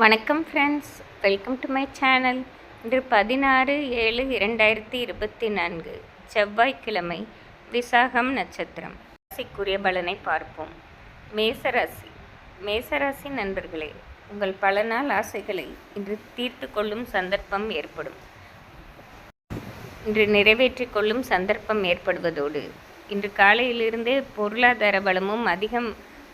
வணக்கம் friends, welcome to my channel. இன்று 16/7/2024 செவ்வாய்க்கிழமை, விசாகம் நட்சத்திரம். ராசிக்குரிய பலனை பார்ப்போம். மேசராசி. மேசராசி நண்பர்களே, உங்கள் பல நாள் ஆசைகளை இன்று தீர்த்து கொள்ளும் சந்தர்ப்பம் ஏற்படும். இன்று நிறைவேற்றிக் கொள்ளும் சந்தர்ப்பம் ஏற்படுவதோடு இன்று காலையிலிருந்தே பொருளாதார பலமும் அதிகம்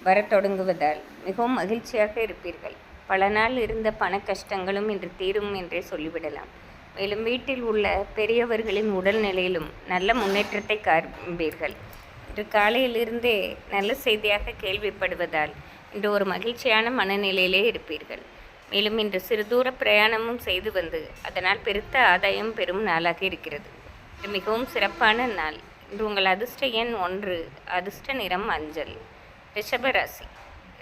வரத் தொடங்குவதால் மிகவும் மகிழ்ச்சியாக இருப்பீர்கள். பல நாள் இருந்த பண கஷ்டங்களும் இன்று தீரும் என்றே சொல்லிவிடலாம். மேலும் வீட்டில் உள்ள பெரியவர்களின் உடல்நிலையிலும் நல்ல முன்னேற்றத்தை காண்பீர்கள். இன்று காலையிலிருந்தே நல்ல செய்தியாக கேள்விப்படுவதால் இன்று ஒரு மகிழ்ச்சியான மனநிலையிலே இருப்பீர்கள். மேலும் இன்று சிறு தூர பிரயாணமும் செய்து வந்து அதனால் பெருத்த ஆதாயம் பெறும் நாளாக இருக்கிறது. இது மிகவும் சிறப்பான நாள். இன்று உங்கள் அதிர்ஷ்ட எண் 1, அதிர்ஷ்ட நிறம் மஞ்சள். ரிஷபராசி.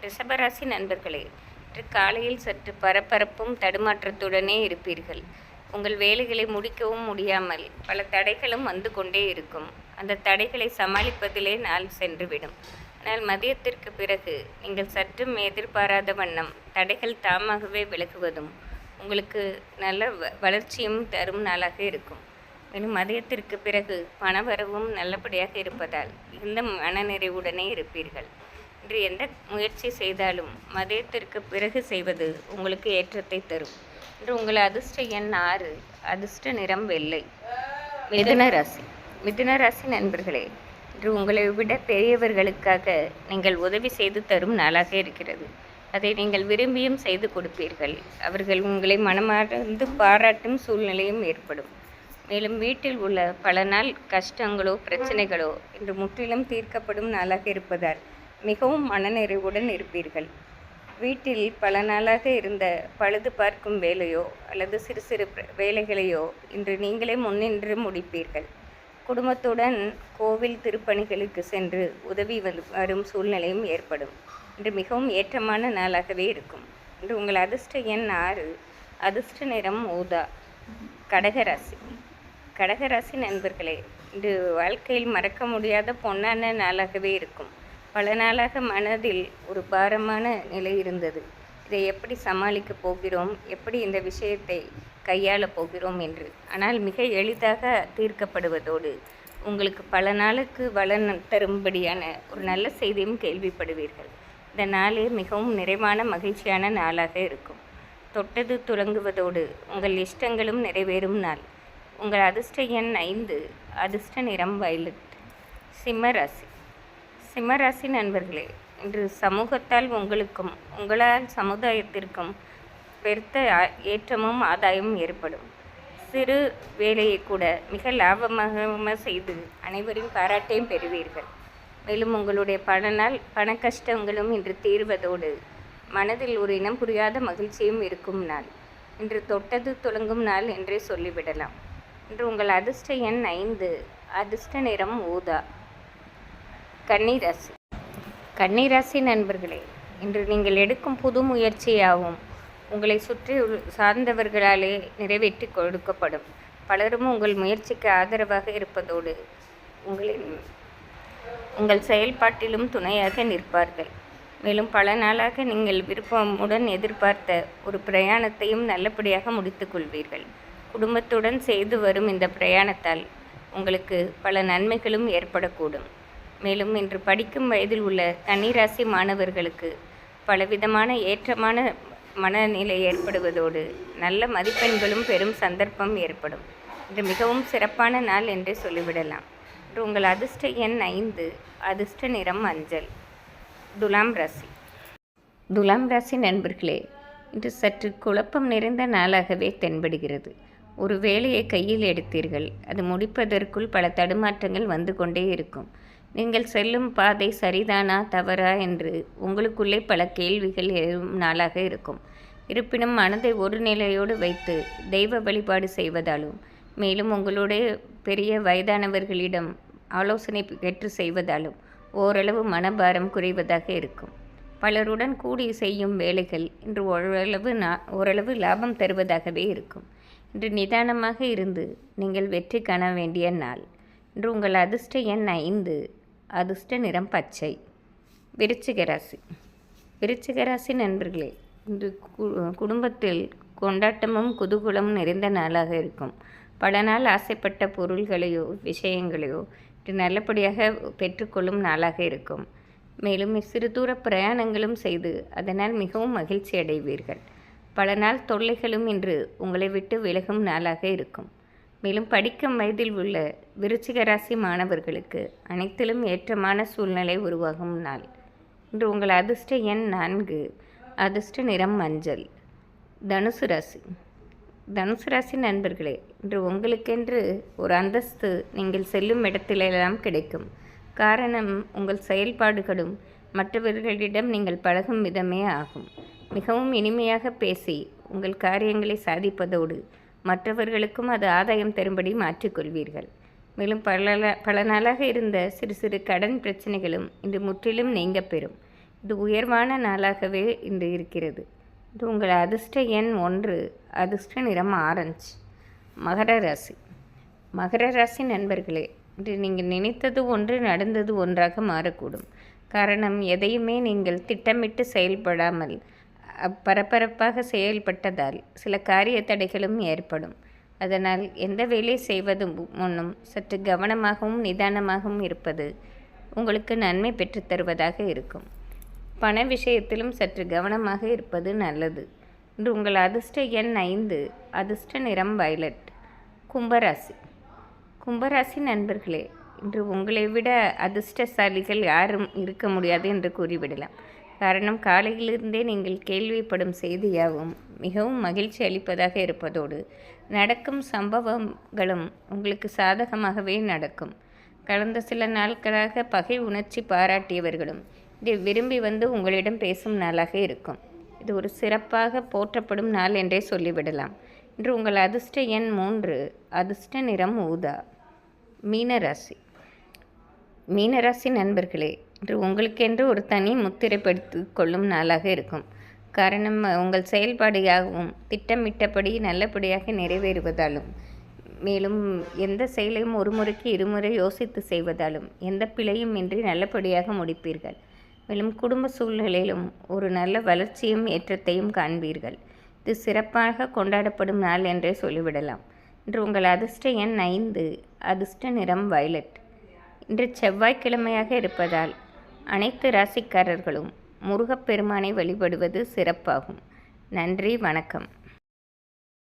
ரிஷபராசி நண்பர்களே, இன்று காலையில் சற்று பரபரப்பும் தடுமாற்றத்துடனே இருப்பீர்கள். உங்கள் வேலைகளை முடிக்கவும் முடியாமல் பல தடைகளும் வந்து கொண்டே இருக்கும். அந்த தடைகளை சமாளிப்பதிலே நாள் சென்றுவிடும். ஆனால் மதியத்திற்கு பிறகு நீங்கள் சற்றும் எதிர்பாராத வண்ணம் தடைகள் தாமாகவே விலகுவதும் உங்களுக்கு நல்ல வளர்ச்சியும் தரும் நாளாக இருக்கும். மேலும் மதியத்திற்கு பிறகு பணவரவும் நல்லபடியாக இருப்பதால் மிகுந்த மனநிறைவுடனே இருப்பீர்கள். இன்று எந்த முயற்சி செய்தாலும் மதியத்திற்கு பிறகு செய்வது உங்களுக்கு ஏற்றத்தை தரும். இன்று உங்கள் அதிர்ஷ்ட எண் 6, அதிர்ஷ்ட நிறம் வெள்ளை. மிதுன ராசி. மிதுன ராசி நண்பர்களே, இன்று உங்களை விட பெரியவர்களுக்காக நீங்கள் உதவி செய்து தரும் நாளாக இருக்கிறது. அதை நீங்கள் விரும்பியும் செய்து கொடுப்பீர்கள். அவர்கள் உங்களை மனமார்ந்து பாராட்டும் சூழ்நிலையும் ஏற்படும். மேலும் வீட்டில் உள்ள பல நாள் கஷ்டங்களோ பிரச்சனைகளோ இன்று முற்றிலும் தீர்க்கப்படும் நாளாக இருப்பதால் மிகவும் மனநிறைவுடன் இருப்பீர்கள். வீட்டில் பல நாளாக இருந்த பழுது பார்க்கும் வேலையோ அல்லது சிறு சிறு வேலைகளையோ இன்று நீங்களே முன்னின்று முடிப்பீர்கள். குடும்பத்துடன் கோவில் திருப்பணிகளுக்கு சென்று உதவி வரும் சூழ்நிலையும் ஏற்படும். இன்று மிகவும் ஏற்றமான நாளாகவே இருக்கும். இன்று உங்கள் அதிர்ஷ்ட எண் 6, அதிர்ஷ்ட நிறம் ஊதா. கடகராசி. கடகராசி நண்பர்களே, இன்று வாழ்க்கையில் மறக்க முடியாத பொன்னான நாளாகவே இருக்கும். பல நாளாக மனதில் ஒரு பாரமான நிலை இருந்தது. இதை எப்படி சமாளிக்கப் போகிறோம், எப்படி இந்த விஷயத்தை கையாளப் போகிறோம் என்று. ஆனால் மிக எளிதாக தீர்க்கப்படுவதோடு உங்களுக்கு பல நாளுக்கு பலன் தரும்படியான ஒரு நல்ல செய்தியும் கேள்விப்படுவீர்கள். இந்த நாளே மிகவும் நிறைவான மகிழ்ச்சியான நாளாக இருக்கும். தொட்டது துலங்குவதோடு உங்கள் இஷ்டங்களும் நிறைவேறும் நாள். உங்கள் அதிர்ஷ்ட எண் 5, அதிர்ஷ்ட நிறம் வயலட். சிம்மராசி. சிம்மராசி நண்பர்களே, இன்று சமூகத்தால் உங்களுக்கும் உங்களால் சமுதாயத்திற்கும் பெருத்த ஏற்றமும் ஆதாயமும் ஏற்படும். சிறு வேலையை கூட மிக லாபமாக செய்து அனைவரின் பாராட்டையும் பெறுவீர்கள். மேலும் உங்களுடைய பல நாள் பண கஷ்டங்களும் இன்று தீர்வதோடு மனதில் ஒரு இனம் புரியாத மகிழ்ச்சியும் இருக்கும் நாள். இன்று தொட்டது துலங்கும் நாள் என்றே சொல்லிவிடலாம். இன்று உங்கள் அதிர்ஷ்ட எண் 5, அதிர்ஷ்ட நிறம் ஊதா. கன்னிராசி. கன்னிராசி நண்பர்களே, இன்று நீங்கள் எடுக்கும் புது முயற்சியாகவும் உங்களை சுற்றி சார்ந்தவர்களாலே நிறைவேற்றி கொடுக்கப்படும். பலரும் உங்கள் முயற்சிக்கு ஆதரவாக இருப்பதோடு உங்கள் செயல்பாட்டிலும் துணையாக நிற்பார்கள். மேலும் பல நாளாக நீங்கள் விருப்பமுடன் எதிர்பார்த்த ஒரு பிரயாணத்தையும் நல்லபடியாக முடித்துக் கொள்வீர்கள். குடும்பத்துடன் செய்து வரும் இந்த பிரயாணத்தால் உங்களுக்கு பல நன்மைகளும் ஏற்படக்கூடும். மேலும் இன்று படிக்கும் வயதில் உள்ள கன்னிராசி மாணவர்களுக்கு பலவிதமான ஏற்றமான மனநிலை ஏற்படுவதோடு நல்ல மதிப்பெண்களும் பெரும் சந்தர்ப்பம் ஏற்படும். இது மிகவும் சிறப்பான நாள் என்றே சொல்லிவிடலாம். இன்று உங்கள் அதிர்ஷ்ட எண் 5, அதிர்ஷ்ட நிறம் மஞ்சள். துலாம் ராசி. துலாம் ராசி நண்பர்களே, இன்று சற்று குழப்பம் நிறைந்த நாளாகவே தென்படுகிறது. ஒரு வேலையை கையில் எடுத்தீர்கள். அது முடிப்பதற்குள் பல தடுமாற்றங்கள் வந்து கொண்டே இருக்கும். நீங்கள் செல்லும் பாதை சரிதானா தவறா என்று உங்களுக்குள்ளே பல கேள்விகள் எழும் நாளாக இருக்கும். இருப்பினும் மனதை ஒரு நிலையோடு வைத்து தெய்வ வழிபாடு செய்வதாலும் மேலும் உங்களுடைய பெரிய வயதானவர்களிடம் ஆலோசனை பெற்று செய்வதாலும் ஓரளவு மனபாரம் குறைவதாக இருக்கும். பலருடன் கூடி செய்யும் வேலைகள் இன்று ஓரளவு லாபம் தருவதாகவே இருக்கும். இன்று நிதானமாக இருந்து நீங்கள் வெற்றி காண வேண்டிய நாள். இன்று உங்கள் அதிர்ஷ்ட எண் 5, அதிர்ஷ்ட நிறம் பச்சை. விருச்சிக ராசி. விருச்சிக ராசி நண்பர்களே, இன்று குடும்பத்தில் கொண்டாட்டமும் குதூகலமும் நிறைந்த நாளாக இருக்கும். பல நாள் ஆசைப்பட்ட பொருள்களையோ விஷயங்களையோ இன்று நல்லபடியாக பெற்றுக்கொள்ளும் நாளாக இருக்கும். மேலும் சிறு தூர பிரயாணங்களும் செய்து அதனால் மிகவும் மகிழ்ச்சி அடைவீர்கள். பல நாள் தொல்லைகளும் இன்று உங்களை விட்டு விலகும் நாளாக இருக்கும். மேலும் படிக்கும் வயதில் உள்ள விருச்சிக ராசி மாணவர்களுக்கு அனைத்திலும் ஏற்றமான சூழ்நிலை உருவாகும் நாள். இன்று உங்கள் அதிர்ஷ்ட எண் 4, அதிர்ஷ்ட நிறம் மஞ்சள். தனுசு ராசி. தனுசு ராசி நண்பர்களே, இன்று உங்களுக்கென்று ஒரு அந்தஸ்து நீங்கள் செல்லும் இடத்திலெல்லாம் கிடைக்கும். காரணம், உங்கள் செயல்பாடுகளும் மற்றவர்களிடம் நீங்கள் பழகும் விதமே ஆகும். மிகவும் இனிமையாக பேசி உங்கள் காரியங்களை சாதிப்பதோடு மற்றவர்களுக்கும் அது ஆதாயம் தரும்படி மாற்றிக்கொள்வீர்கள். மேலும் பல நாளாக இருந்த சிறு சிறு கடன் பிரச்சனைகளும் இன்று முற்றிலும் நீங்க பெறும். இது உயர்வான நாளாகவே இன்று இருக்கிறது. இது உங்கள் அதிர்ஷ்ட எண் 1, அதிர்ஷ்ட நிறம் ஆரஞ்சு. மகர ராசி. மகர ராசி நண்பர்களே, இன்று நீங்கள் நினைத்தது ஒன்று நடந்தது ஒன்றாக மாறக்கூடும். காரணம், எதையுமே நீங்கள் திட்டமிட்டு செயல்படாமல் பரபரப்பாக செயல்பட்டதால் சில காரிய தடைகளும் ஏற்படும். அதனால் எந்த வேலை செய்வது முன்னும் சற்று கவனமாகவும் நிதானமாகவும் இருப்பது உங்களுக்கு நன்மை பெற்றுத்தருவதாக இருக்கும். பண விஷயத்திலும் சற்று கவனமாக இருப்பது நல்லது. இன்று உங்கள் அதிர்ஷ்ட எண் 5, அதிர்ஷ்ட நிறம் வயலட். கும்பராசி. கும்பராசி நண்பர்களே, இன்று உங்களை விட அதிர்ஷ்டசாலிகள் யாரும் இருக்க முடியாது என்று கூறிவிடலாம். காரணம், காலையிலிருந்தே நீங்கள் கேள்விப்படும் செய்தியாகவும் மிகவும் மகிழ்ச்சி அளிப்பதாக இருப்பதோடு நடக்கும் சம்பவங்களும் உங்களுக்கு சாதகமாகவே நடக்கும். கடந்த சில நாட்களாக பகை உணர்ச்சி பாராட்டியவர்களும் இதை விரும்பி வந்து உங்களிடம் பேசும் நாளாக இருக்கும். இது ஒரு சிறப்பாக போற்றப்படும் நாள் என்றே சொல்லிவிடலாம். இன்று உங்கள் அதிர்ஷ்ட எண் 3, அதிர்ஷ்ட நிறம் ஊதா. மீனராசி. மீனராசி நண்பர்களே, இன்று உங்களுக்கென்று ஒரு தனி முத்திரைப்படுத்தி கொள்ளும் நாளாக இருக்கும். காரணம், உங்கள் செயல்பாடு யாகவும் திட்டமிட்டபடி நல்லபடியாக நிறைவேறுவதாலும், மேலும் எந்த செயலையும் ஒரு முறைக்கு இருமுறை யோசித்து செய்வதாலும் எந்த பிழையும் இன்றி நல்லபடியாக முடிப்பீர்கள். மேலும் குடும்ப சூழ்நிலையிலும் ஒரு நல்ல வளர்ச்சியும் ஏற்றத்தையும் காண்பீர்கள். இது சிறப்பாக கொண்டாடப்படும் நாள் என்றே சொல்லிவிடலாம். இன்று உங்கள் அதிர்ஷ்ட எண் 5, அதிர்ஷ்ட நிறம் வயலட். இன்று செவ்வாய்க்கிழமையாக இருப்பதால் அனைத்து ராசிக்காரர்களும் முருகப்பெருமானை வழிபடுவது சிறப்பாகும். நன்றி, வணக்கம்.